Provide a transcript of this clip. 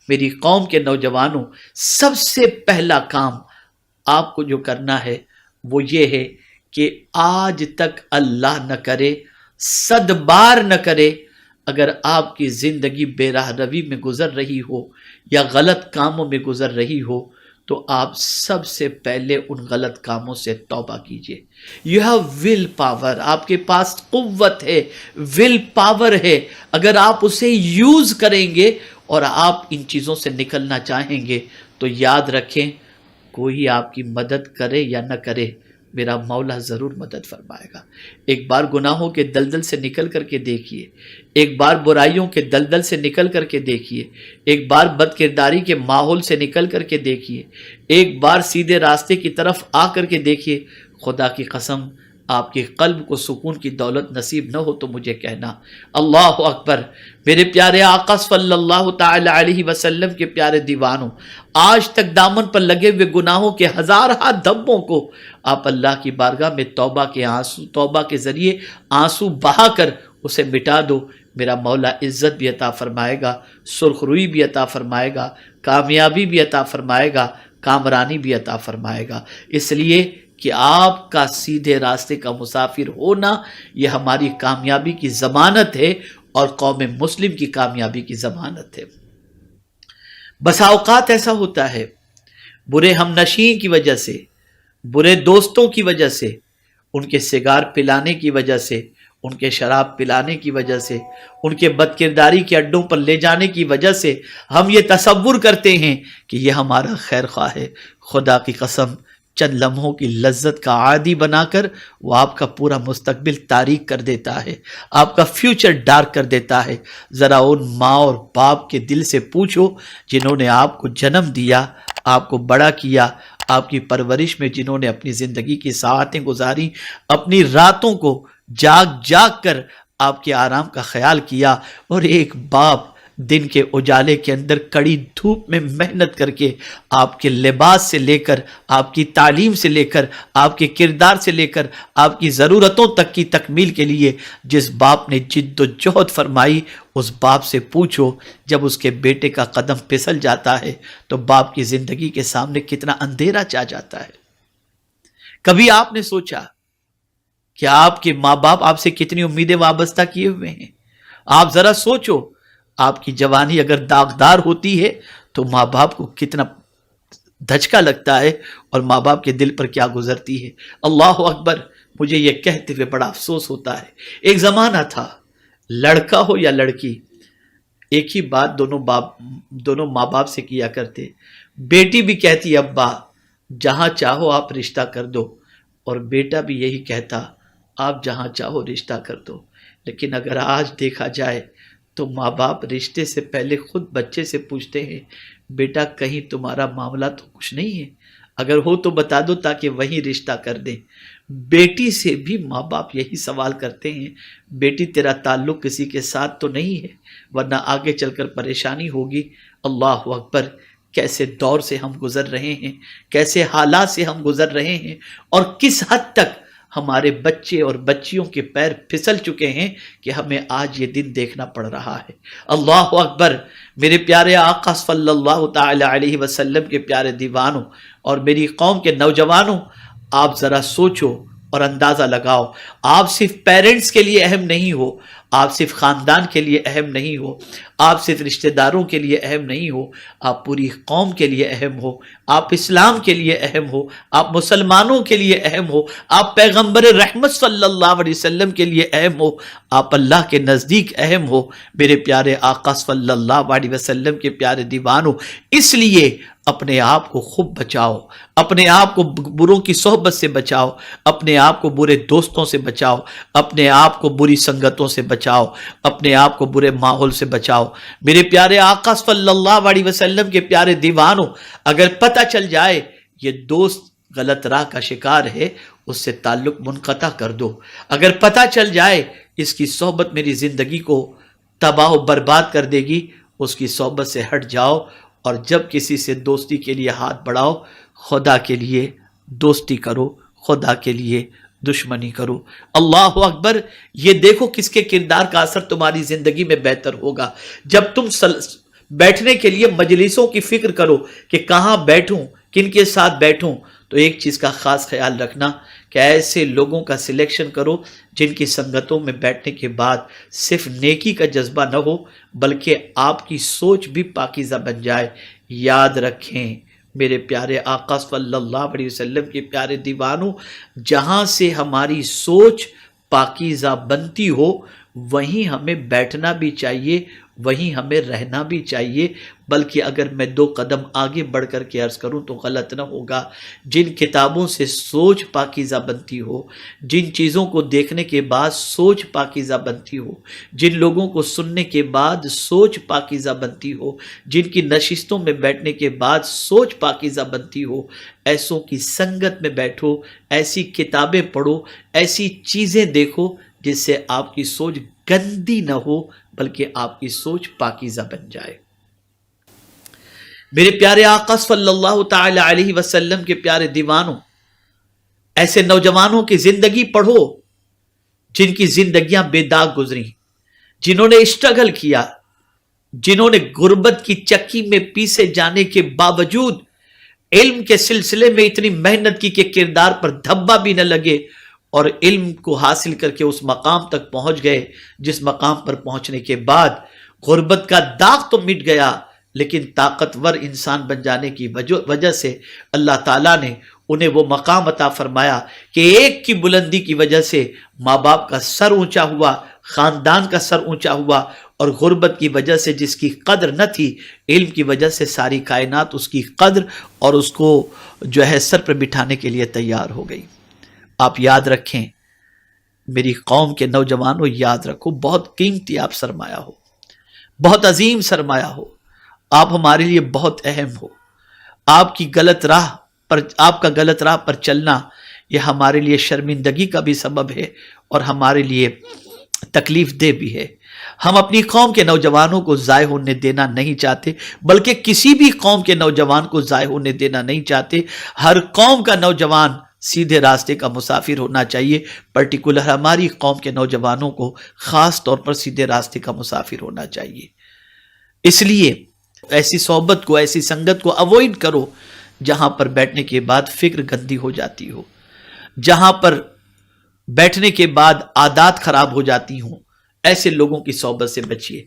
میری قوم کے نوجوانوں، سب سے پہلا کام آپ کو جو کرنا ہے وہ یہ ہے کہ آج تک اللہ نہ کرے، 100 بار نہ کرے، اگر آپ کی زندگی بے راہ روی میں گزر رہی ہو یا غلط کاموں میں گزر رہی ہو تو آپ سب سے پہلے ان غلط کاموں سے توبہ کیجئے۔ یو ہیو ول پاور، آپ کے پاس قوت ہے، ول پاور ہے، اگر آپ اسے یوز کریں گے اور آپ ان چیزوں سے نکلنا چاہیں گے تو یاد رکھیں، کوئی آپ کی مدد کرے یا نہ کرے، میرا مولا ضرور مدد فرمائے گا۔ ایک بار گناہوں کے دلدل سے نکل کر کے دیکھیے، ایک بار برائیوں کے دلدل سے نکل کر کے دیکھیے، ایک بار بد کرداری کے ماحول سے نکل کر کے دیکھیے، ایک بار سیدھے راستے کی طرف آ کر کے دیکھیے۔ خدا کی قسم، آپ کے قلب کو سکون کی دولت نصیب نہ ہو تو مجھے کہنا۔ اللہ اکبر۔ میرے پیارے آقا صلی اللہ تعالی علیہ وسلم کے پیارے دیوانوں، آج تک دامن پر لگے ہوئے گناہوں کے ہزارہ دھبوں کو آپ اللہ کی بارگاہ میں توبہ کے ذریعے آنسو بہا کر اسے مٹا دو، میرا مولا عزت بھی عطا فرمائے گا، سرخ روئی بھی عطا فرمائے گا، کامیابی بھی عطا فرمائے گا، کامرانی بھی عطا فرمائے گا۔ اس لیے کہ آپ کا سیدھے راستے کا مسافر ہونا یہ ہماری کامیابی کی ضمانت ہے اور قوم مسلم کی کامیابی کی ضمانت ہے۔ بسا اوقات ایسا ہوتا ہے، برے ہم نشین کی وجہ سے، برے دوستوں کی وجہ سے، ان کے سگار پلانے کی وجہ سے، ان کے شراب پلانے کی وجہ سے، ان کے بد کرداری کے اڈوں پر لے جانے کی وجہ سے ہم یہ تصور کرتے ہیں کہ یہ ہمارا خیر خواہ ہے۔ خدا کی قسم، چند لمحوں کی لذت کا عادی بنا کر وہ آپ کا پورا مستقبل تاریک کر دیتا ہے، آپ کا فیوچر ڈارک کر دیتا ہے۔ ذرا ان ماں اور باپ کے دل سے پوچھو جنہوں نے آپ کو جنم دیا، آپ کو بڑا کیا، آپ کی پرورش میں جنہوں نے اپنی زندگی کی ساعتیں گزاری، اپنی راتوں کو جاگ جاگ کر آپ کے آرام کا خیال کیا، اور ایک باپ دن کے اجالے کے اندر کڑی دھوپ میں محنت کر کے آپ کے لباس سے لے کر، آپ کی تعلیم سے لے کر، آپ کے کردار سے لے کر، آپ کی ضرورتوں تک کی تکمیل کے لیے جس باپ نے جد و جہد فرمائی، اس باپ سے پوچھو جب اس کے بیٹے کا قدم پھسل جاتا ہے تو باپ کی زندگی کے سامنے کتنا اندھیرا چھا جاتا ہے۔ کبھی آپ نے سوچا کہ آپ کے ماں باپ آپ سے کتنی امیدیں وابستہ کیے ہوئے ہیں؟ آپ ذرا سوچو، آپ کی جوانی اگر داغدار ہوتی ہے تو ماں باپ کو کتنا دھچکا لگتا ہے اور ماں باپ کے دل پر کیا گزرتی ہے۔ اللہ اکبر۔ مجھے یہ کہتے ہوئے بڑا افسوس ہوتا ہے، ایک زمانہ تھا، لڑکا ہو یا لڑکی ایک ہی بات دونوں ماں باپ سے کیا کرتے۔ بیٹی بھی کہتی ابا جہاں چاہو آپ رشتہ کر دو، اور بیٹا بھی یہی کہتا آپ جہاں چاہو رشتہ کر دو۔ لیکن اگر آج دیکھا جائے تو ماں باپ رشتے سے پہلے خود بچے سے پوچھتے ہیں بیٹا کہیں تمہارا معاملہ تو کچھ نہیں ہے، اگر ہو تو بتا دو تاکہ وہیں رشتہ کر دیں۔ بیٹی سے بھی ماں باپ یہی سوال کرتے ہیں بیٹی تیرا تعلق کسی کے ساتھ تو نہیں ہے ورنہ آگے چل کر پریشانی ہوگی۔ اللہ اکبر۔ کیسے دور سے ہم گزر رہے ہیں، کیسے حالات سے ہم گزر رہے ہیں، اور کس حد تک ہمارے بچے اور بچیوں کے پیر پھسل چکے ہیں کہ ہمیں آج یہ دن دیکھنا پڑ رہا ہے۔ اللہ اکبر۔ میرے پیارے آقا صلی اللہ تعالی علیہ وسلم کے پیارے دیوانوں اور میری قوم کے نوجوانوں، آپ ذرا سوچو اور اندازہ لگاؤ، آپ صرف پیرنٹس کے لیے اہم نہیں ہو، آپ صرف خاندان کے لیے اہم نہیں ہو، آپ صرف رشتہ داروں کے لیے اہم نہیں ہو، آپ پوری قوم کے لیے اہم ہو، آپ اسلام کے لیے اہم ہو، آپ مسلمانوں کے لیے اہم ہو، آپ پیغمبر رحمت صلی اللہ علیہ وسلم کے لیے اہم ہو، آپ اللہ کے نزدیک اہم ہو۔ میرے پیارے آقا صلی اللہ علیہ وسلم کے پیارے دیوانوں، اس لیے اپنے آپ کو خوب بچاؤ، اپنے آپ کو بروں کی صحبت سے بچاؤ، اپنے آپ کو برے دوستوں سے بچاؤ، اپنے آپ کو بری سنگتوں سے بچاؤ، اپنے آپ کو برے ماحول سے بچاؤ۔ میرے پیارے آقا صلی اللہ علیہ وسلم کے پیارے دیوانوں، اگر پتہ چل جائے یہ دوست غلط راہ کا شکار ہے، اس سے تعلق منقطع کر دو۔ اگر پتہ چل جائے اس کی صحبت میری زندگی کو تباہ و برباد کر دے گی، اس کی صحبت سے ہٹ جاؤ، اور جب کسی سے دوستی کے لیے ہاتھ بڑھاؤ، خدا کے لیے دوستی کرو، خدا کے لیے دشمنی کرو۔ اللہ اکبر۔ یہ دیکھو کس کے کردار کا اثر تمہاری زندگی میں بہتر ہوگا۔ جب تم بیٹھنے کے لیے مجلسوں کی فکر کرو کہ کہاں بیٹھوں، کن کے ساتھ بیٹھوں، تو ایک چیز کا خاص خیال رکھنا کہ ایسے لوگوں کا سلیکشن کرو جن کی سنگتوں میں بیٹھنے کے بعد صرف نیکی کا جذبہ نہ ہو بلکہ آپ کی سوچ بھی پاکیزہ بن جائے۔ یاد رکھیں میرے پیارے آقا صلی اللہ علیہ وسلم کے پیارے دیوانوں، جہاں سے ہماری سوچ پاکیزہ بنتی ہو وہیں ہمیں بیٹھنا بھی چاہیے، وہیں ہمیں رہنا بھی چاہیے۔ بلکہ اگر میں 2 قدم آگے بڑھ کر کے عرض کروں تو غلط نہ ہوگا، جن کتابوں سے سوچ پاکیزہ بنتی ہو، جن چیزوں کو دیکھنے کے بعد سوچ پاکیزہ بنتی ہو، جن لوگوں کو سننے کے بعد سوچ پاکیزہ بنتی ہو، جن کی نشستوں میں بیٹھنے کے بعد سوچ پاکیزہ بنتی ہو، ایسوں کی سنگت میں بیٹھو، ایسی کتابیں پڑھو، ایسی چیزیں دیکھو جس سے آپ کی سوچ گندی نہ ہو بلکہ آپ کی سوچ پاکیزہ بن جائے۔ میرے پیارے آقا صلی اللہ تعالی علیہ وسلم کے پیارے دیوانوں، ایسے نوجوانوں کی زندگی پڑھو جن کی زندگیاں بے داغ گزری، جنہوں نے اسٹرگل کیا، جنہوں نے غربت کی چکی میں پیسے جانے کے باوجود علم کے سلسلے میں اتنی محنت کی کہ کردار پر دھبا بھی نہ لگے اور علم کو حاصل کر کے اس مقام تک پہنچ گئے جس مقام پر پہنچنے کے بعد غربت کا داغ تو مٹ گیا لیکن طاقتور انسان بن جانے کی وجہ سے اللہ تعالیٰ نے انہیں وہ مقام عطا فرمایا کہ ایک کی بلندی کی وجہ سے ماں باپ کا سر اونچا ہوا، خاندان کا سر اونچا ہوا، اور غربت کی وجہ سے جس کی قدر نہ تھی، علم کی وجہ سے ساری کائنات اس کی قدر اور اس کو جو ہے سر پر بٹھانے کے لیے تیار ہو گئی۔ آپ یاد رکھیں میری قوم کے نوجوانوں، یاد رکھو بہت قیمتی آپ سرمایہ ہو، بہت عظیم سرمایہ ہو، آپ ہمارے لیے بہت اہم ہو۔ آپ کا غلط راہ پر چلنا یہ ہمارے لیے شرمندگی کا بھی سبب ہے اور ہمارے لیے تکلیف دہ بھی ہے۔ ہم اپنی قوم کے نوجوانوں کو ضائع ہونے دینا نہیں چاہتے بلکہ کسی بھی قوم کے نوجوان کو ضائع ہونے دینا نہیں چاہتے۔ ہر قوم کا نوجوان سیدھے راستے کا مسافر ہونا چاہیے، پرٹیکولر ہماری قوم کے نوجوانوں کو خاص طور پر سیدھے راستے کا مسافر ہونا چاہیے۔ اس لیے ایسی صحبت کو، ایسی سنگت کو اوائڈ کرو جہاں پر بیٹھنے کے بعد فکر گندی ہو جاتی ہو، جہاں پر بیٹھنے کے بعد عادات خراب ہو جاتی ہوں، ایسے لوگوں کی صحبت سے بچیے۔